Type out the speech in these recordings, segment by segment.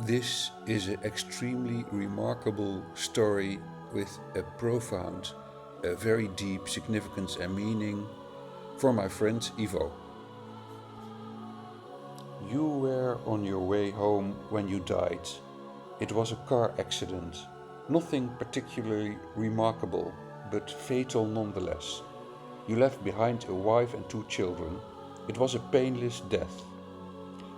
This is an extremely remarkable story with a profound, a very deep significance and meaning for my friend Ivo. You were on your way home when you died. It was a car accident. Nothing particularly remarkable, but fatal nonetheless. You left behind a wife and two children. It was a painless death.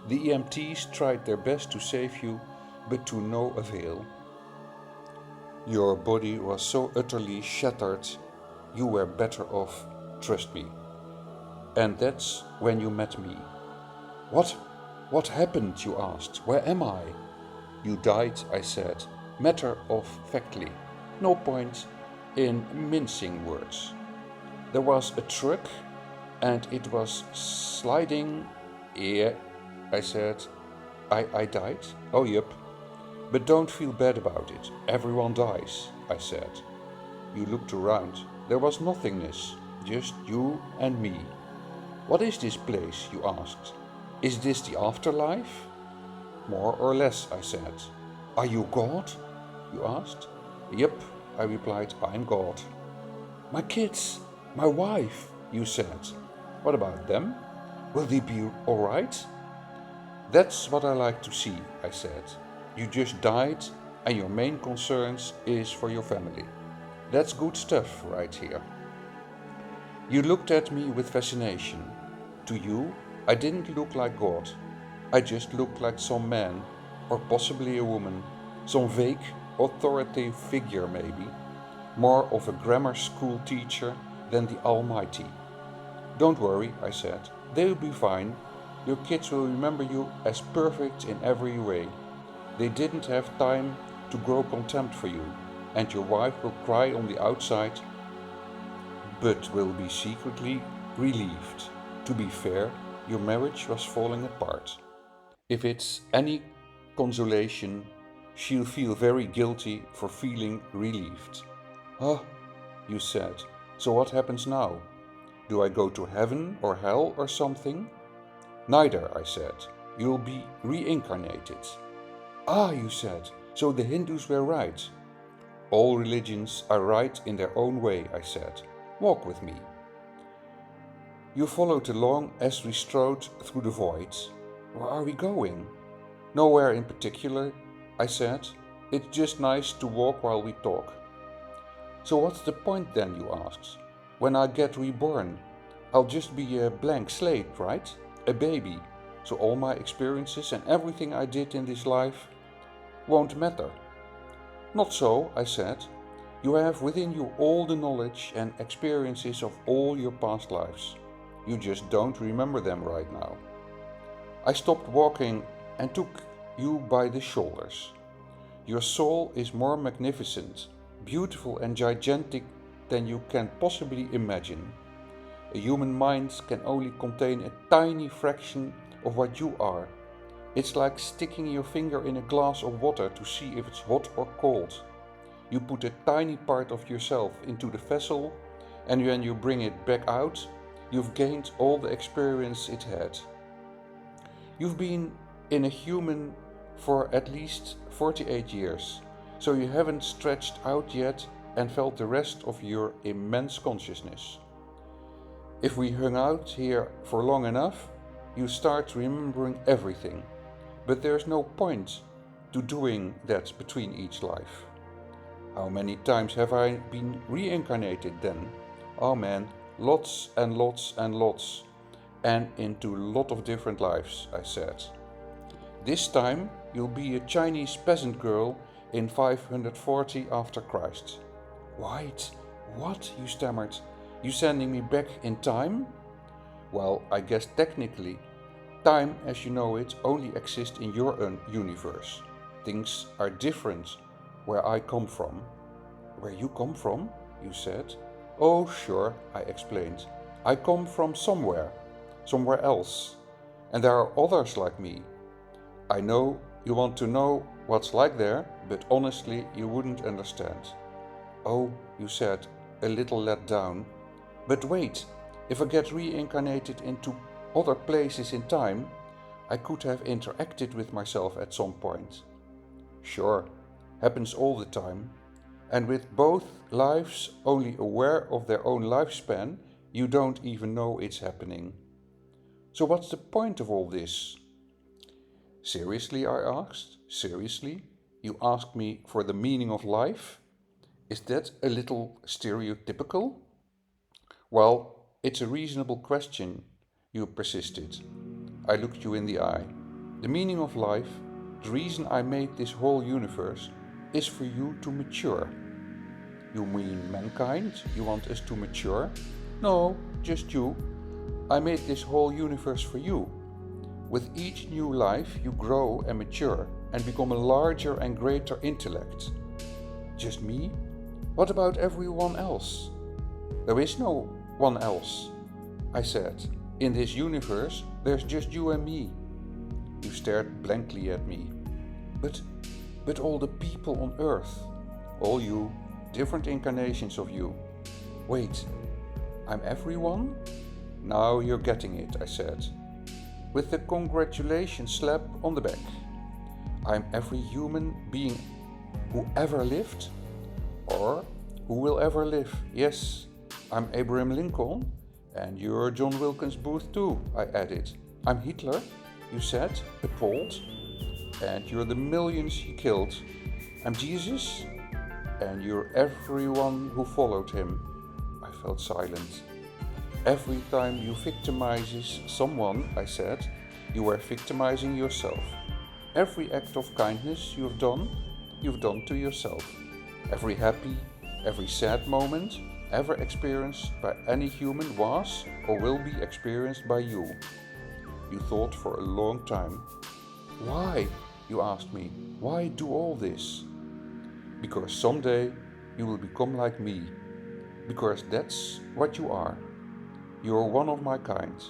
The EMTs tried their best to save you, but to no avail. Your body was so utterly shattered, you were better off, trust me. And that's when you met me. What? What happened? You asked. Where am I? You died, I said, matter of factly. No point in mincing words. There was a truck and it was sliding. Yeah, I said. I died? Oh, yep. But don't feel bad about it. Everyone dies, I said. You looked around. There was nothingness, just you and me. What is this place? You asked. Is this the afterlife? More or less, I said. Are you God? You asked. Yep, I replied, I'm God. My kids, my wife, you said. What about them? Will they be alright? That's what I like to see, I said. You just died and your main concerns is for your family. That's good stuff right here. You looked at me with fascination. To you, I didn't look like God. I just looked like some man, or possibly a woman, some vague, authoritative figure maybe, more of a grammar school teacher than the Almighty. Don't worry, I said, they'll be fine. Your kids will remember you as perfect in every way. They didn't have time to grow contempt for you, and your wife will cry on the outside, but will be secretly relieved. To be fair, your marriage was falling apart. If it's any consolation, she'll feel very guilty for feeling relieved. Ah, you said, so what happens now? Do I go to heaven or hell or something? Neither, I said. You'll be reincarnated. Ah, you said, so the Hindus were right. All religions are right in their own way, I said. Walk with me. You followed along as we strode through the void. Where are we going? Nowhere in particular, I said. It's just nice to walk while we talk. So what's the point then, you asked? When I get reborn, I'll just be a blank slate, right? A baby. So all my experiences and everything I did in this life won't matter. Not so, I said. You have within you all the knowledge and experiences of all your past lives. You just don't remember them right now. I stopped walking and took you by the shoulders. Your soul is more magnificent, beautiful and gigantic than you can possibly imagine. A human mind can only contain a tiny fraction of what you are. It's like sticking your finger in a glass of water to see if it's hot or cold. You put a tiny part of yourself into the vessel, and when you bring it back out, you've gained all the experience it had. You've been in a human for at least 48 years, so you haven't stretched out yet and felt the rest of your immense consciousness. If we hung out here for long enough, you start remembering everything, but there's no point to doing that between each life. How many times have I been reincarnated then? Oh man, lots and lots and lots, and into a lot of different lives, I said. This time you'll be a Chinese peasant girl in 540 after Christ. Wait, what? You stammered. You sending me back in time? Well, I guess technically, time as you know it only exists in your own universe. Things are different where I come from. Where you come from? You said. Oh, sure, I explained. I come from somewhere else. And there are others like me. I know you want to know what's like there, but honestly, you wouldn't understand. Oh, you said, a little let down. But wait, if I get reincarnated into other places in time, I could have interacted with myself at some point. Sure, happens all the time. And with both lives only aware of their own lifespan, you don't even know it's happening. So what's the point of all this? Seriously, I asked. Seriously? You ask me for the meaning of life? Is that a little stereotypical? Well, it's a reasonable question, you persisted. I looked you in the eye. The meaning of life, the reason I made this whole universe, is for you to mature. You mean mankind? You want us to mature? No, just you. I made this whole universe for you. With each new life, you grow and mature and become a larger and greater intellect. Just me? What about everyone else? There is no one else, I said. In this universe, there's just you and me. You stared blankly at me. But all the people on Earth, all you, different incarnations of you. Wait, I'm everyone? Now you're getting it, I said, with the congratulations slap on the back. I'm every human being who ever lived, or who will ever live. Yes, I'm Abraham Lincoln, and you're John Wilkes Booth too, I added. I'm Hitler, you said, appalled, and you're the millions he killed. I'm Jesus, and you're everyone who followed him. I felt silent. Every time you victimizes someone, I said, you are victimizing yourself. Every act of kindness you've done to yourself. Every happy, every sad moment ever experienced by any human was or will be experienced by you. You thought for a long time. Why? You asked me. Why do all this? Because someday you will become like me. Because that's what you are. You're one of my kind.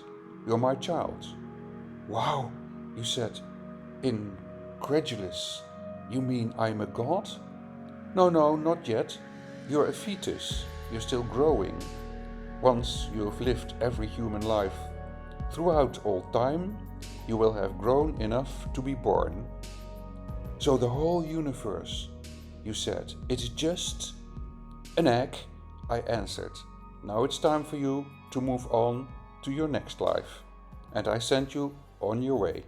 You're my child. Wow, you said. Incredulous. You mean I'm a god? No, not yet. You're a fetus. You're still growing. Once you have lived every human life, throughout all time, you will have grown enough to be born. So the whole universe, you said, it's just an egg, I answered. Now it's time for you to move on to your next life. And I sent you on your way.